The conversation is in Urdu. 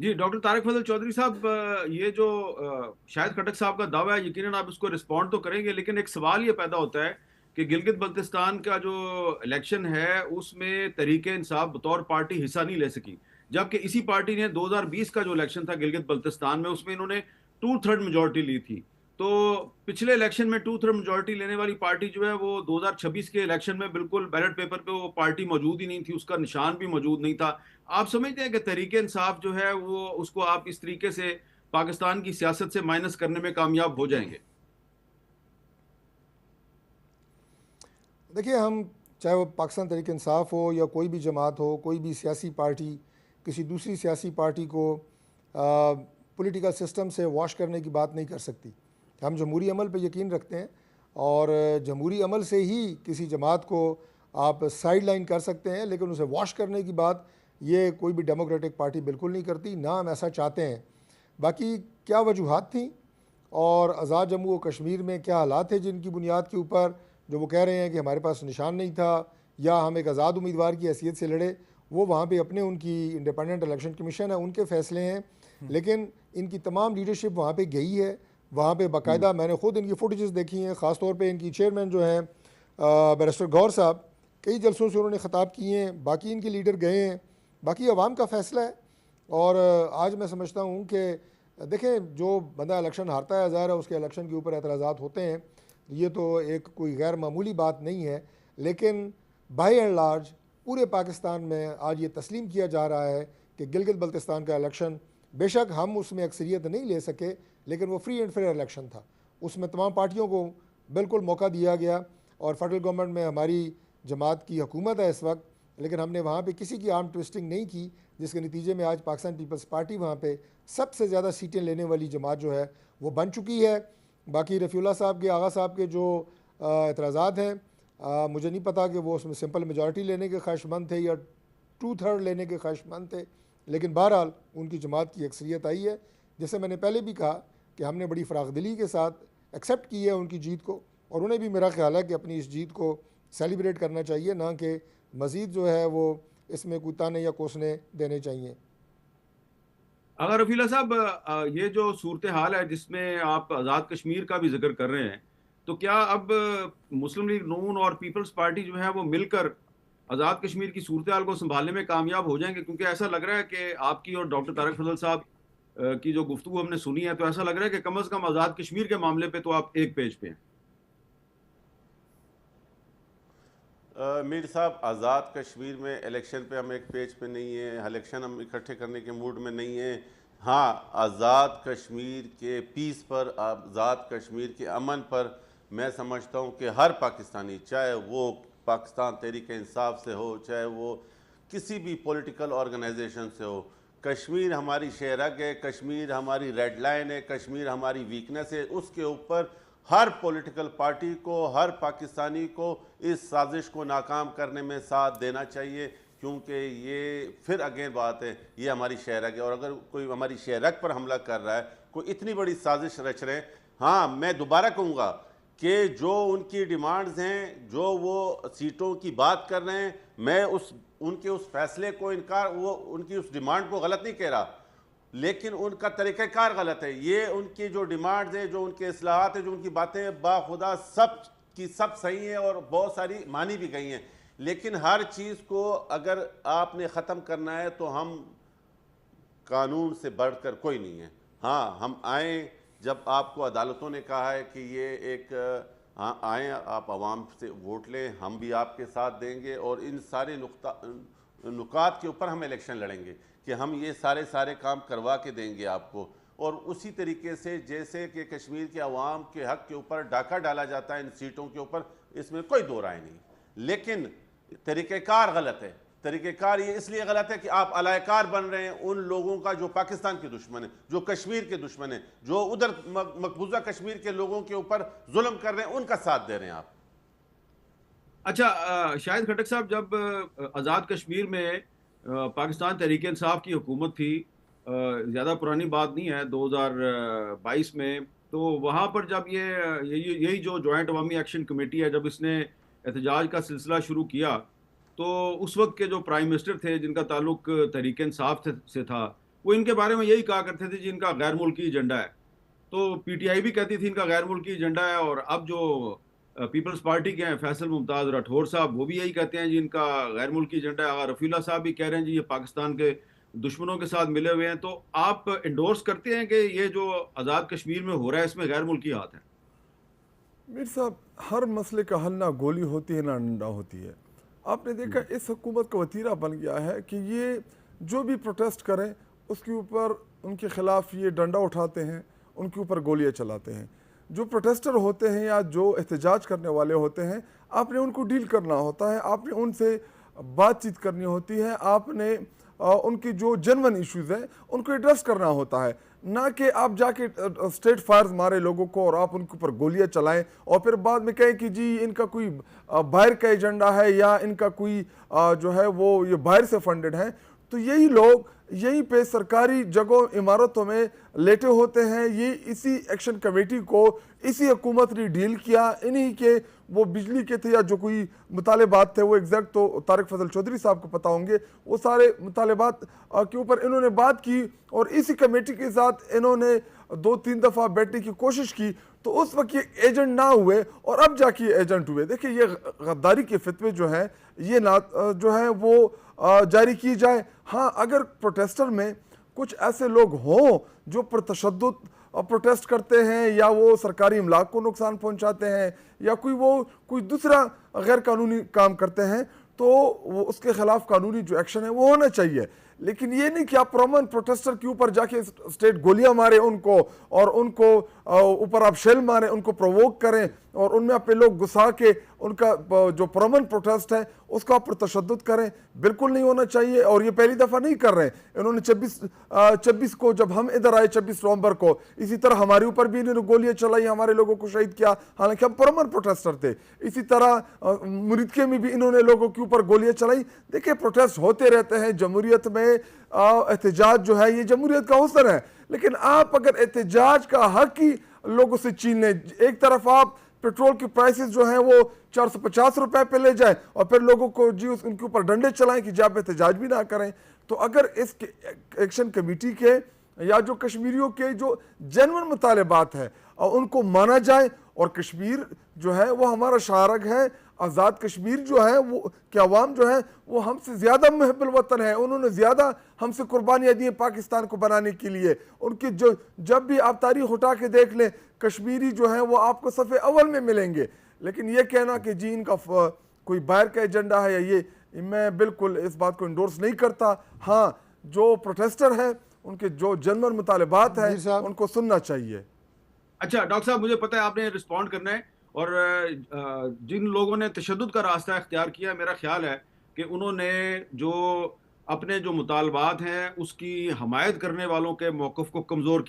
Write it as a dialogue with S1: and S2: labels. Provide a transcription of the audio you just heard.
S1: جی ڈاکٹر طارق فضل چودھری صاحب، یہ جو شاہد خٹک صاحب کا دعویٰ ہے، یقیناً آپ اس کو رسپونڈ تو کریں گے، لیکن ایک سوال یہ پیدا ہوتا ہے کہ گلگت بلتستان کا جو الیکشن ہے اس میں تحریک انصاف بطور پارٹی حصہ نہیں لے سکی، جبکہ اسی پارٹی نے 2020 کا جو الیکشن تھا گلگت بلتستان میں، اس میں انہوں نے 2/3 میجورٹی لی تھی۔ تو پچھلے الیکشن میں 2/3 میجورٹی لینے والی پارٹی جو ہے وہ 2026 کے الیکشن میں بالکل بیلٹ پیپر پہ وہ پارٹی موجود ہی نہیں تھی، اس کا نشان بھی موجود نہیں تھا۔ آپ سمجھتے ہیں کہ تحریک انصاف جو ہے وہ اس کو آپ اس طریقے سے پاکستان کی سیاست سے مائنس کرنے میں کامیاب ہو جائیں گے؟
S2: دیکھیے، ہم چاہے وہ پاکستان تحریک انصاف ہو یا کوئی بھی جماعت ہو، کوئی بھی سیاسی پارٹی کسی دوسری سیاسی پارٹی کو پولیٹیکل سسٹم سے واش کرنے کی بات نہیں کر سکتی۔ ہم جمہوری عمل پہ یقین رکھتے ہیں، اور جمہوری عمل سے ہی کسی جماعت کو آپ سائیڈ لائن کر سکتے ہیں، لیکن اسے واش کرنے کی بات یہ کوئی بھی ڈیموکریٹک پارٹی بالکل نہیں کرتی، نہ ہم ایسا چاہتے ہیں۔ باقی کیا وجوہات تھیں اور آزاد جموں و کشمیر میں کیا حالات تھے جن کی بنیاد کے اوپر جو وہ کہہ رہے ہیں کہ ہمارے پاس نشان نہیں تھا یا ہم ایک آزاد امیدوار کی حیثیت سے لڑے، وہ وہاں پہ اپنے ان کی انڈیپینڈنٹ الیکشن کمیشن ہے، ان کے فیصلے ہیں، لیکن ان کی تمام لیڈرشپ وہاں پہ گئی ہے۔ وہاں پہ باقاعدہ میں نے خود ان کی فوٹیجز دیکھی ہیں، خاص طور پہ ان کی چیئرمین جو ہیں بیرسٹر غور صاحب، کئی جلسوں سے انہوں نے خطاب کیے ہیں، باقی ان کے لیڈر گئے ہیں، باقی عوام کا فیصلہ ہے۔ اور آج میں سمجھتا ہوں کہ دیکھیں، جو بندہ الیکشن ہارتا ہے ظاہر ہے اس کے الیکشن کے اوپر اعتراضات ہوتے ہیں، یہ تو ایک کوئی غیر معمولی بات نہیں ہے، لیکن بائی اینڈ لارج پورے پاکستان میں آج یہ تسلیم کیا جا رہا ہے کہ گلگت بلتستان کا الیکشن، بے شک ہم اس میں اکثریت نہیں لے سکے، لیکن وہ فری اینڈ فیئر الیکشن تھا، اس میں تمام پارٹیوں کو بالکل موقع دیا گیا، اور فیڈرل گورنمنٹ میں ہماری جماعت کی حکومت ہے اس وقت، لیکن ہم نے وہاں پہ کسی کی آرم ٹوسٹنگ نہیں کی، جس کے نتیجے میں آج پاکستان پیپلز پارٹی وہاں پہ سب سے زیادہ سیٹیں لینے والی جماعت جو ہے وہ بن چکی ہے۔ باقی رفیع اللہ صاحب کے، آغا صاحب کے جو اعتراضات ہیں، مجھے نہیں پتا کہ وہ اس میں سمپل میجورٹی لینے کے خواہش مند تھے یا 2/3 لینے کے خواہش مند تھے، لیکن بہرحال ان کی جماعت کی اکثریت آئی ہے، جیسے میں نے پہلے بھی کہا کہ ہم نے بڑی فراخ دلی کے ساتھ ایکسیپٹ کی ہے ان کی جیت کو، اور انہیں بھی میرا خیال ہے کہ اپنی اس جیت کو سیلیبریٹ کرنا چاہیے، نہ کہ مزید جو ہے وہ اس میں کوئی تانے یا کوسنے دینے چاہیے۔
S1: اگر رفیع اللہ صاحب، یہ جو صورتحال ہے جس میں آپ آزاد کشمیر کا بھی ذکر کر رہے ہیں، تو کیا اب مسلم لیگ نون اور پیپلز پارٹی جو ہے وہ مل کر آزاد کشمیر کی صورتحال کو سنبھالنے میں کامیاب ہو جائیں گے؟ کیونکہ ایسا لگ رہا ہے کہ آپ کی اور ڈاکٹر طارق فضل صاحب کی جو گفتگو ہم نے سنی ہے، تو ایسا لگ رہا ہے کہ کم از کم آزاد کشمیر کے معاملے پہ تو آپ ایک پیج پہ ہیں۔
S3: میر صاحب، آزاد کشمیر میں الیکشن پہ ہم ایک پیج پہ نہیں ہیں، الیکشن ہم اکٹھے کرنے کے موڈ میں نہیں ہیں۔ ہاں، آزاد کشمیر کے پیس پر، آزاد کشمیر کے امن پر میں سمجھتا ہوں کہ ہر پاکستانی، چاہے وہ پاکستان تحریک انصاف سے ہو، چاہے وہ کسی بھی پولیٹیکل آرگنائزیشن سے ہو، کشمیر ہماری شہرگ ہے، کشمیر ہماری ریڈ لائن ہے، کشمیر ہماری ویکنس ہے، اس کے اوپر ہر پولیٹیکل پارٹی کو، ہر پاکستانی کو اس سازش کو ناکام کرنے میں ساتھ دینا چاہیے، کیونکہ یہ پھر اگین بات ہے، یہ ہماری شہرگ ہے، اور اگر کوئی ہماری شہرگ پر حملہ کر رہا ہے، کوئی اتنی بڑی سازش رچ رہے ہیں، ہاں میں دوبارہ کہوں گا کہ جو ان کی ڈیمانڈز ہیں، جو وہ سیٹوں کی بات کر رہے ہیں، میں ان کے اس فیصلے کو ان کی اس ڈیمانڈ کو غلط نہیں کہہ رہا، لیکن ان کا طریقہ کار غلط ہے۔ یہ ان کی جو ڈیمانڈز ہیں، جو ان کے اصلاحات ہیں، جو ان کی باتیں باخدا سب کی سب صحیح ہیں اور بہت ساری مانی بھی گئی ہیں، لیکن ہر چیز کو اگر آپ نے ختم کرنا ہے تو ہم قانون سے بڑھ کر کوئی نہیں ہے۔ ہاں، ہم آئیں، جب آپ کو عدالتوں نے کہا ہے کہ یہ ایک آئیں، آپ عوام سے ووٹ لیں، ہم بھی آپ کے ساتھ دیں گے، اور ان سارے نکات کے اوپر ہم الیکشن لڑیں گے کہ ہم یہ سارے کام کروا کے دیں گے آپ کو، اور اسی طریقے سے جیسے کہ کشمیر کے عوام کے حق کے اوپر ڈاکہ ڈالا جاتا ہے ان سیٹوں کے اوپر، اس میں کوئی دو رائے نہیں، لیکن طریقہ کار غلط ہے۔ طریقہ کار یہ اس لیے غلط ہے کہ آپ علائے کار بن رہے ہیں ان لوگوں کا جو پاکستان کے دشمن ہیں، جو کشمیر کے دشمن ہیں، جو ادھر مقبوضہ کشمیر کے لوگوں کے اوپر ظلم کر رہے ہیں، ان کا ساتھ دے رہے ہیں آپ۔
S1: اچھا، شاہد خٹک صاحب، جب آزاد کشمیر میں پاکستان تحریک انصاف کی حکومت تھی، زیادہ پرانی بات نہیں ہے، 2022 میں، تو وہاں پر جب یہی جو جوائنٹ عوامی ایکشن کمیٹی ہے، جب اس نے احتجاج کا سلسلہ شروع کیا، تو اس وقت کے جو پرائم منسٹر تھے جن کا تعلق تحریک انصاف سے تھا، وہ ان کے بارے میں یہی کہا کرتے تھے جی ان کا غیر ملکی ایجنڈا ہے. تو پی ٹی آئی بھی کہتی تھی ان کا غیر ملکی ایجنڈا ہے, اور اب جو پیپلز پارٹی کے ہیں فیصل ممتاز راٹھور صاحب, وہ بھی یہی کہتے ہیں جی ان کا غیر ملکی ایجنڈا ہے. آغا رفیع اللہ صاحب بھی کہہ رہے ہیں جی یہ پاکستان کے دشمنوں کے ساتھ ملے ہوئے ہیں. تو آپ انڈورس کرتے ہیں کہ یہ جو آزاد کشمیر میں ہو رہا ہے اس میں غیر ملکی ہاتھ ہے؟
S4: میر صاحب، ہر مسئلے کا حل نہ گولی ہوتی ہے نہ ڈنڈا ہوتی ہے. آپ نے دیکھا اس حکومت کا وتیرہ بن گیا ہے کہ یہ جو بھی پروٹیسٹ کریں اس کے اوپر ان کے خلاف یہ ڈنڈا اٹھاتے ہیں، ان کے اوپر گولیاں چلاتے ہیں. جو پروٹیسٹر ہوتے ہیں یا جو احتجاج کرنے والے ہوتے ہیں، آپ نے ان کو ڈیل کرنا ہوتا ہے، آپ نے ان سے بات چیت کرنی ہوتی ہے، آپ نے ان کی جو جنون ایشوز ہیں ان کو ایڈریس کرنا ہوتا ہے، نہ کہ آپ جا کے اسٹیٹ فائرز مارے لوگوں کو اور آپ ان کے اوپر گولیاں چلائیں اور پھر بعد میں کہیں کہ جی ان کا کوئی باہر کا ایجنڈا ہے یا ان کا کوئی جو ہے وہ یہ باہر سے فنڈڈ ہیں. تو یہی لوگ یہیں پہ سرکاری جگہوں عمارتوں میں لیٹے ہوتے ہیں. یہ اسی ایکشن کمیٹی کو اسی حکومت نے ڈیل کیا، انہی کے وہ بجلی کے تھے یا جو کوئی مطالبات تھے، وہ ایگزیکٹ تو طارق فضل چودھری صاحب کو پتہ ہوں گے، وہ سارے مطالبات کے اوپر انہوں نے بات کی اور اسی کمیٹی کے ساتھ انہوں نے 2-3 دفعہ بیٹھنے کی کوشش کی. تو اس وقت یہ ایجنٹ نہ ہوئے اور اب جا کے ایجنٹ ہوئے. دیکھیں یہ غداری کے فتوے جو ہیں یہ جو ہیں وہ جاری کی جائے. ہاں اگر پروٹیسٹر میں کچھ ایسے لوگ ہوں جو پرتشدد پروٹیسٹ کرتے ہیں یا وہ سرکاری املاک کو نقصان پہنچاتے ہیں یا کوئی دوسرا غیر قانونی کام کرتے ہیں، تو وہ اس کے خلاف قانونی جو ایکشن ہے وہ ہونا چاہیے. لیکن یہ نہیں کہ آپ پرومن پروٹیسٹر کے اوپر جا کے اسٹیٹ گولیاں ماریں ان کو اور ان کو اوپر آپ شیل ماریں، ان کو پرووک کریں اور ان میں اپنے لوگ گھسا کے ان کا جو پرومن پروٹیسٹ ہے اس کا پر تشدد کریں. بالکل نہیں ہونا چاہیے. اور یہ پہلی دفعہ نہیں کر رہے ہیں. انہوں نے 26 کو جب ہم ادھر آئے 26 نومبر کو اسی طرح ہمارے اوپر بھی انہوں نے گولیاں چلائی، ہمارے لوگوں کو شہید کیا، حالانکہ ہم پرومن پروٹیسٹر تھے. اسی طرح مریدکے میں بھی انہوں نے لوگوں کے اوپر گولیاں چلائی. دیکھیں پروٹیسٹ ہوتے رہتے ہیں. جمہوریت میں احتجاج جو ہے یہ جمہوریت کا حسن ہے، لیکن آپ اگر احتجاج کا حق ہی لوگوں سے چھین لیں، ایک طرف آپ پیٹرول کی پرائسز جو ہیں وہ 450 روپے پہ لے جائیں اور پھر لوگوں کو جی ان کے اوپر ڈنڈے چلائیں کہ جب احتجاج بھی نہ کریں. تو اگر اس ایکشن کمیٹی کے یا جو کشمیریوں کے جو جنون مطالبات ہیں ان کو مانا جائے، اور کشمیر جو ہے وہ ہمارا شاہراگ ہے، آزاد کشمیر جو ہے وہ کہ عوام جو ہے وہ ہم سے زیادہ محب الوطن ہے، انہوں نے زیادہ ہم سے قربانیاں دی ہیں پاکستان کو بنانے کے لیے. ان کی جب بھی آپ تاریخ اٹھا کے دیکھ لیں کشمیری جو ہیں وہ آپ کو صفحے اول میں ملیں گے. لیکن یہ کہنا کہ جی ان کا کوئی باہر کا ایجنڈا ہے یا یہ، میں بالکل اس بات کو انڈورس نہیں کرتا. ہاں جو پروٹیسٹر ہیں ان کے جو جنون مطالبات ہیں ان کو سننا چاہیے.
S1: اچھا ڈاکٹر صاحب، مجھے پتہ ہے آپ نے رسپونڈ کرنا ہے، اور جن لوگوں نے تشدد کا راستہ اختیار کیا میرا خیال ہے کہ انہوں نے جو اپنے جو مطالبات ہیں اس کی حمایت کرنے والوں کے موقف کو کمزور کیا.